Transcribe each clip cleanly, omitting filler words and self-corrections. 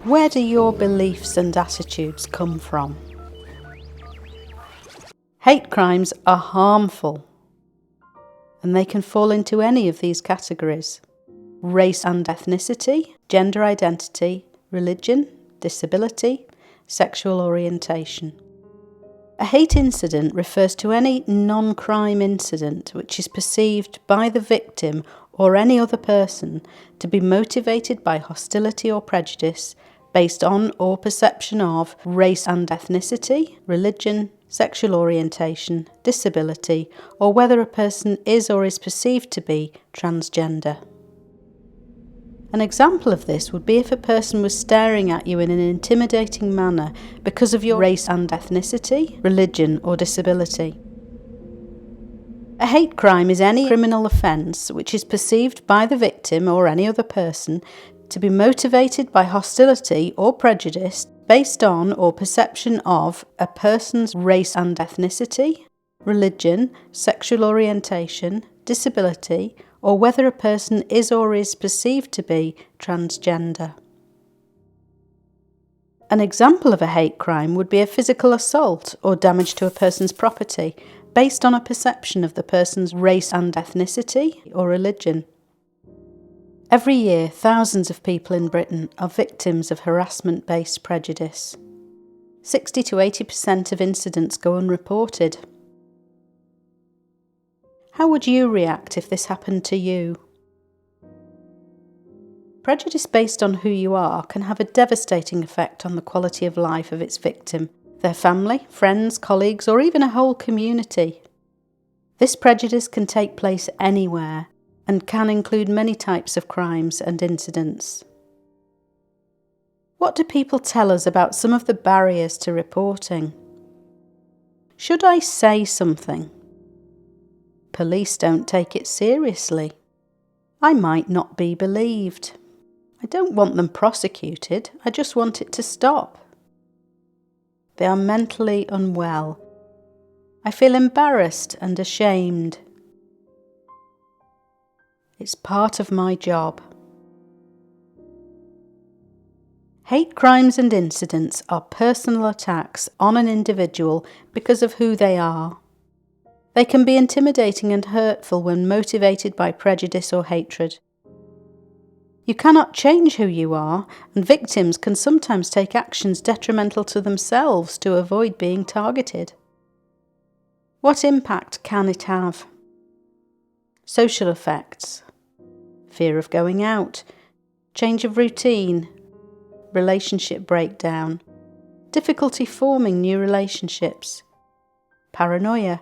Where do your beliefs and attitudes come from? Hate crimes are harmful, and they can fall into any of these categories: race and ethnicity, gender identity, religion, disability, sexual orientation. A hate incident refers to any non-crime incident which is perceived by the victim or any other person to be motivated by hostility or prejudice based on or perception of race and ethnicity, religion, sexual orientation, disability, or whether a person is or is perceived to be transgender. An example of this would be if a person was staring at you in an intimidating manner because of your race and ethnicity, religion, or disability. A hate crime is any criminal offence which is perceived by the victim or any other person to be motivated by hostility or prejudice based on or perception of a person's race and ethnicity, religion, sexual orientation, disability, or whether a person is or is perceived to be transgender. An example of a hate crime would be a physical assault or damage to a person's property based on a perception of the person's race and ethnicity or religion. Every year, thousands of people in Britain are victims of harassment-based prejudice. 60 to 80% of incidents go unreported. How would you react if this happened to you? Prejudice based on who you are can have a devastating effect on the quality of life of its victim, their family, friends, colleagues, or even a whole community. This prejudice can take place anywhere and can include many types of crimes and incidents. What do people tell us about some of the barriers to reporting? Should I say something? Police don't take it seriously. I might not be believed. I don't want them prosecuted, I just want it to stop. They are mentally unwell. I feel embarrassed and ashamed. It's part of my job. Hate crimes and incidents are personal attacks on an individual because of who they are. They can be intimidating and hurtful when motivated by prejudice or hatred. You cannot change who you are, and victims can sometimes take actions detrimental to themselves to avoid being targeted. What impact can it have? Social effects: fear of going out, change of routine, relationship breakdown, difficulty forming new relationships, paranoia,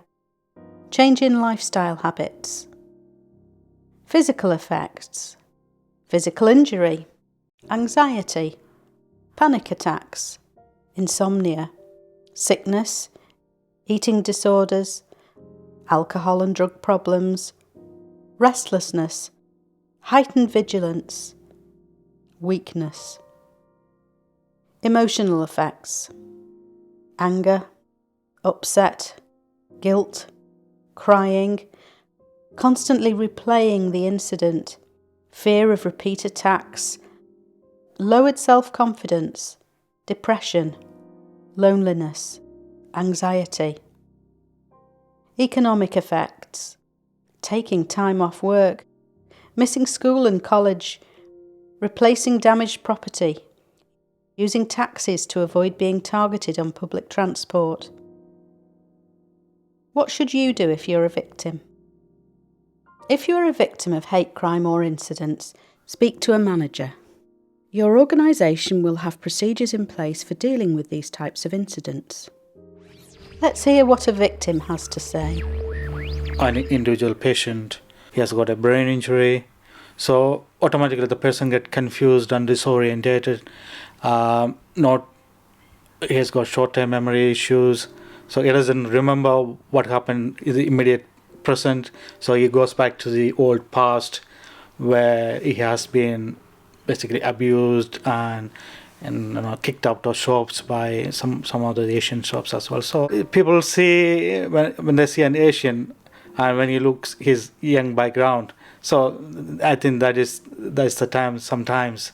change in lifestyle habits. Physical effects: physical injury, anxiety, panic attacks, insomnia, sickness, eating disorders, alcohol and drug problems, restlessness, heightened vigilance, weakness. Emotional effects: anger, upset, guilt, crying, constantly replaying the incident, fear of repeat attacks, lowered self-confidence, depression, loneliness, anxiety. Economic effects: taking time off work, missing school and college, replacing damaged property, using taxis to avoid being targeted on public transport. What should you do if you're a victim? If you're a victim of hate crime or incidents, speak to a manager. Your organisation will have procedures in place for dealing with these types of incidents. Let's hear what a victim has to say. An individual patient, he has got a brain injury, so automatically the person gets confused and disorientated. He has got short-term memory issues, so he doesn't remember what happened in the immediate present, so he goes back to the old past where he has been basically abused and kicked out of shops by some of the Asian shops as well. So people see when they see an Asian, and when he looks his young background. So I think that's the time sometimes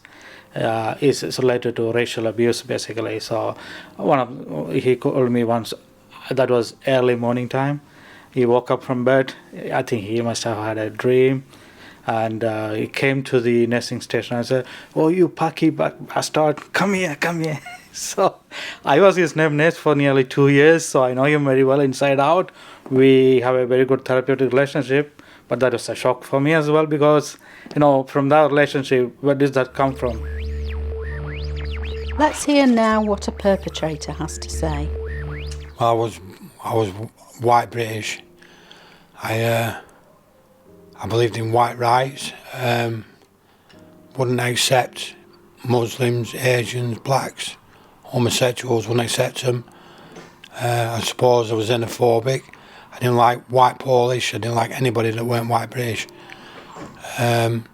is related to racial abuse, basically. So he called me once. That was early morning time. He woke up from bed. I think he must have had a dream, and he came to the nursing station and said, "Oh, you Paki bastard, come here, come here." So I was his nurse for nearly 2 years, so I know him very well inside out. We have a very good therapeutic relationship, but that was a shock for me as well, because, from that relationship, where does that come from? Let's hear now what a perpetrator has to say. Well, I was white British. I believed in white rights. Wouldn't accept Muslims, Asians, blacks, homosexuals. Wouldn't accept them. I suppose I was xenophobic. I didn't like white Polish. I didn't like anybody that weren't white British. And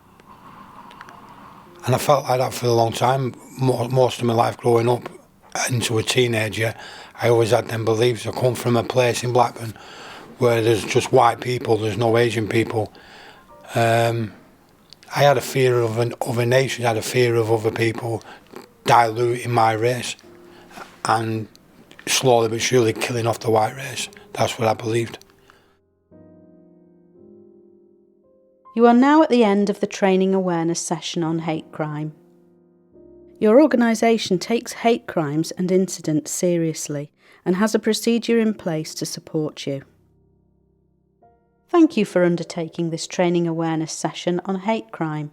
I felt like that for a long time. Most of my life growing up into a teenager, I always had them beliefs. I come from a place in Blackburn where there's just white people, there's no Asian people. I had a fear of other nations, I had a fear of other people diluting my race and slowly but surely killing off the white race. That's what I believed. You are now at the end of the training awareness session on hate crime. Your organisation takes hate crimes and incidents seriously and has a procedure in place to support you. Thank you for undertaking this training awareness session on hate crime.